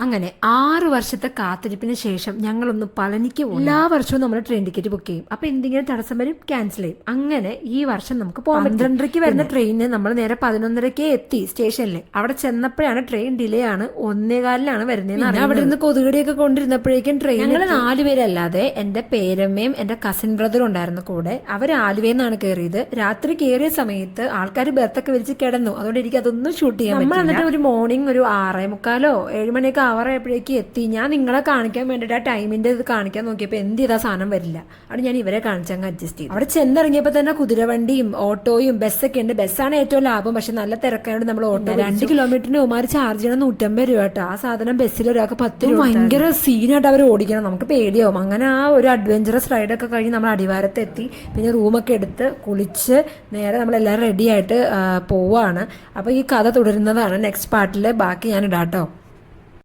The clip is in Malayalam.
അങ്ങനെ 6 വർഷത്തെ കാത്തിരിപ്പിന് ശേഷം ഞങ്ങളൊന്ന് പളനിക്ക് പോകും. എല്ലാ വർഷവും നമ്മൾ ട്രെയിൻ ടിക്കറ്റ് ബുക്ക് ചെയ്യും. അപ്പൊ എന്തെങ്കിലും തടസ്സം വരും, ക്യാൻസൽ ചെയ്യും. അങ്ങനെ ഈ വർഷം നമുക്ക് പോകാൻ 12:30 വരുന്ന ട്രെയിനിന് നമ്മൾ നേരെ 11:30 എത്തി സ്റ്റേഷനിൽ. അവിടെ ചെന്നപ്പോഴാണ് ട്രെയിൻ ഡിലേ ആണ്, 1:15 വരുന്നത്. അവിടെ നിന്ന് കൊതുകടിയൊക്കെ കൊണ്ടിരുന്നപ്പോഴേക്കും ട്രെയിൻ. ഞങ്ങൾ 4 പേരല്ലാതെ എന്റെ പേരമ്മയും എന്റെ കസിൻ ബ്രദറും ഉണ്ടായിരുന്നു കൂടെ. അവർ ആലുവയിൽ നിന്നാണ് കയറിയത്. രാത്രി കയറിയ സമയത്ത് ആൾക്കാർ ബർത്തൊക്കെ വിളിച്ച് കിടന്നു. അതുകൊണ്ട് എനിക്ക് അതൊന്നും ഷൂട്ട് ചെയ്യാൻ പറ്റില്ല. നമ്മൾ എന്നിട്ട് ഒരു മോർണിംഗ് ഒരു 6:45 7 മണിയൊക്കെ ആവാറായപ്പോഴേക്ക് എത്തി. ഞാൻ നിങ്ങളെ കാണിക്കാൻ വേണ്ടിയിട്ട് ആ ടൈമിന്റെ ഇത് കാണിക്കാൻ നോക്കിയപ്പോൾ എന്ത് ചെയ്താൽ സാധനം വരില്ല. അവിടെ ഞാൻ ഇവരെ കാണിച്ചങ്ങ് അഡ്ജസ്റ്റ് ചെയ്തു. അവിടെ ചെന്നിറങ്ങിയപ്പോൾ തന്നെ കുതിരവണ്ടിയും ഓട്ടോയും ബസ്സൊക്കെ ഉണ്ട്. ബസ്സാണ് ഏറ്റവും ലാഭം, പക്ഷെ നല്ല തിരക്കായോണ്ട് നമ്മൾ ഓട്ടോ 2 കിലോമീറ്ററിന് ഉമാര് ചാർജ് ചെയ്യണം 150 രൂപ കേട്ടോ. ആ സാധനം ബസ്സിൽ ഒരാൾക്ക് 10 രൂപ. ഭയങ്കര സീനായിട്ട് അവർ ഓടിക്കണം, നമുക്ക് പേടിയാവും. അങ്ങനെ ആ ഒരു അഡ്വഞ്ചറസ് റൈഡൊക്കെ കഴിഞ്ഞ് നമ്മൾ അടിവാരത്ത് എത്തി. പിന്നെ റൂമൊക്കെ എടുത്ത് കുളിച്ച് നേരെ നമ്മളെല്ലാവരും റെഡി ആയിട്ട് പോവാണ്. അപ്പോൾ ഈ കഥ തുടരുന്നതാണ് നെക്സ്റ്റ് പാർട്ടിൽ. ബാക്കി ഞാൻ ഇടാട്ടോ.